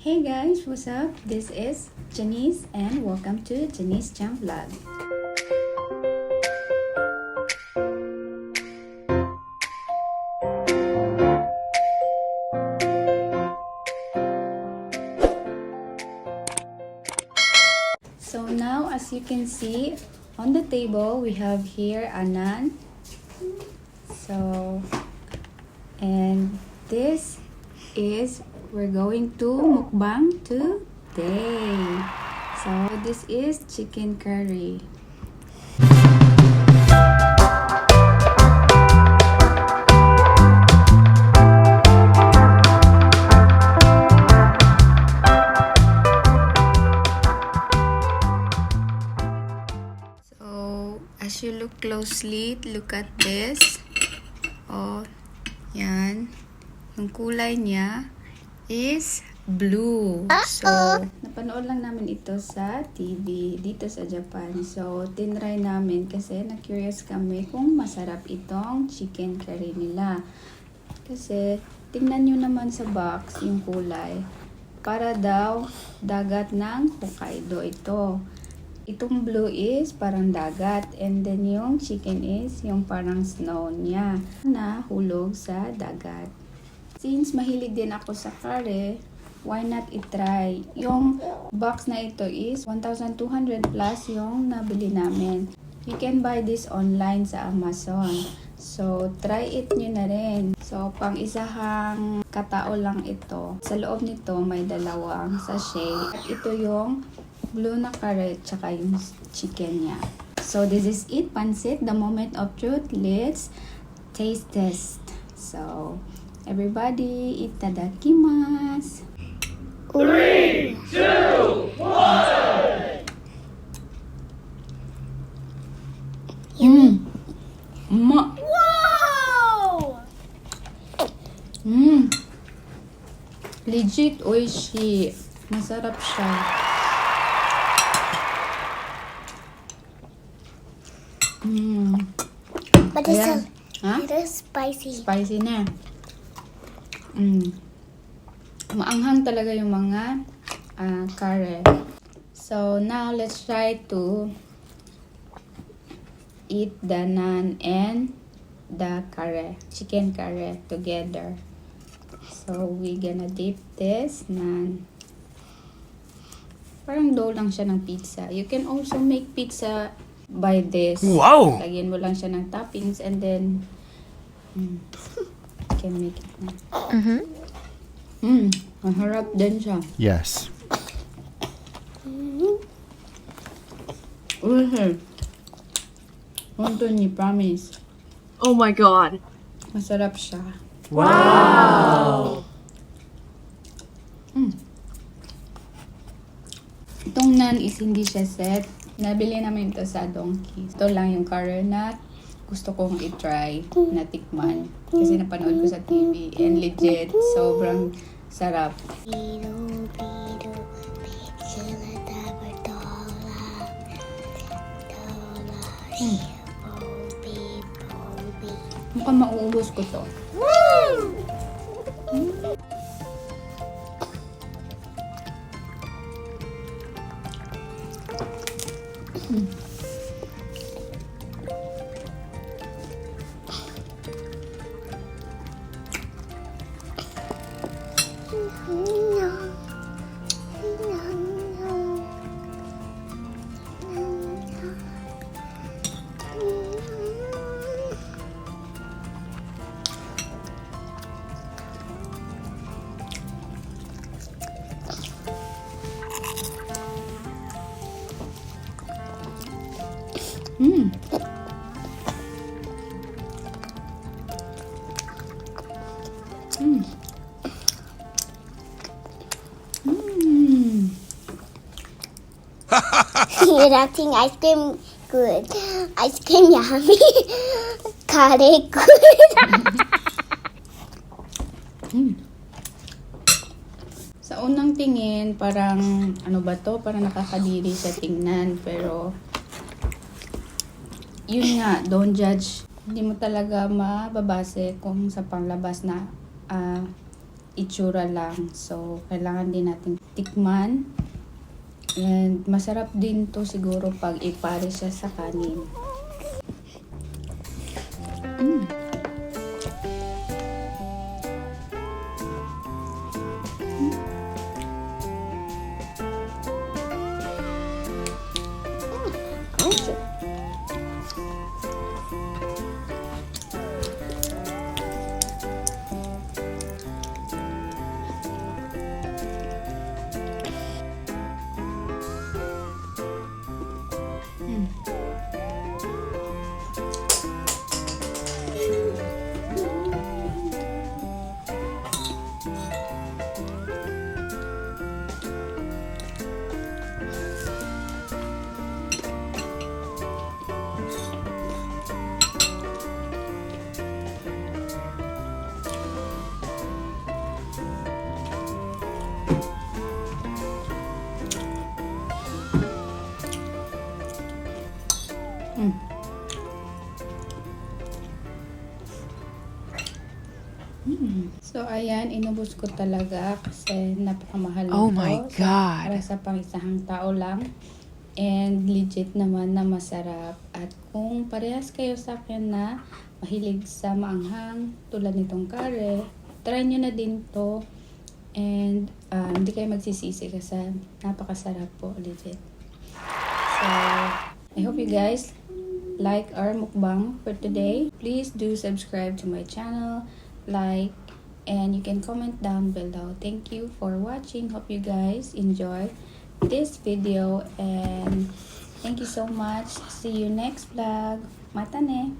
Hey guys, what's up? This is Janice and welcome to Janice Chang Vlog. So now as you can see on the table we have here a naan. And this is we're going to mukbang today. So this is chicken curry. So as you look closely, look at this. Oh, yan. Yung kulay niya is blue. So, napanood lang namin ito sa TV dito sa Japan. So, tinry namin kasi na-curious kami kung masarap itong chicken curry nila. Kasi, tingnan nyo naman sa box yung kulay. Para daw dagat ng Hokkaido ito. Itong blue is parang dagat. And then yung chicken is yung parang snow niya na hulog sa dagat. Since mahilig din ako sa curry, why not i-try? Yung box na ito is 1,200 plus yung nabili namin. You can buy this online sa Amazon. So, try it nyo na rin. So, pang isahang katao lang ito. Sa loob nito, may dalawang sachet. At ito yung blue na curry, tsaka yung chicken niya. So, this is it, pansit, the moment of truth. Let's taste test. So, everybody, itadakimasu. 3, 2, 1. Wow! Legit oishi. Masarap siya. But it is spicy. Spicy na. Maanghang talaga yung mga curry. So, now let's try to eat the naan and the curry, chicken curry together. So, we're gonna dip this naan. Parang dough lang siya ng pizza. You can also make pizza by this. Wow! Lagyan mo lang siya ng toppings and then you can make it na. Maharap din siya. Yes. Honton promise. Oh my god. Masarap siya. Wow! Itong naan is hindi siya set. Nabili namin ito sa Donkey. Ito lang yung curry na gusto kong i-try na tikman. Kasi napanood ko sa TV. And legit, sobrang sarap. Mukhang mauubos ko to. You're acting ice cream good. Ice cream yummy. Curry good. Sa unang tingin, parang ano ba to? Parang nakakadiri sa tingnan. Pero yun nga, don't judge. Hindi mo talaga mababase kung sa panglabas na itsura lang. So, kailangan din natin tikman. And masarap din to siguro pag ipare siya sa kanin. So, ayan, inubos ko talaga kasi napakamahal Oh nito. my So, God. para sa pang-isahang tao lang. And legit naman na masarap. At kung parehas kayo sa akin na mahilig sa maanghang tulad nitong kare, try nyo na din to. And hindi kayo magsisisi kasi napakasarap po, legit. So, I hope you guys like our mukbang for today. Please do subscribe to my channel, like, and you can comment down below. Thank you for watching. Hope you guys enjoy this video, and thank you so much. See you next vlog. Mata ne!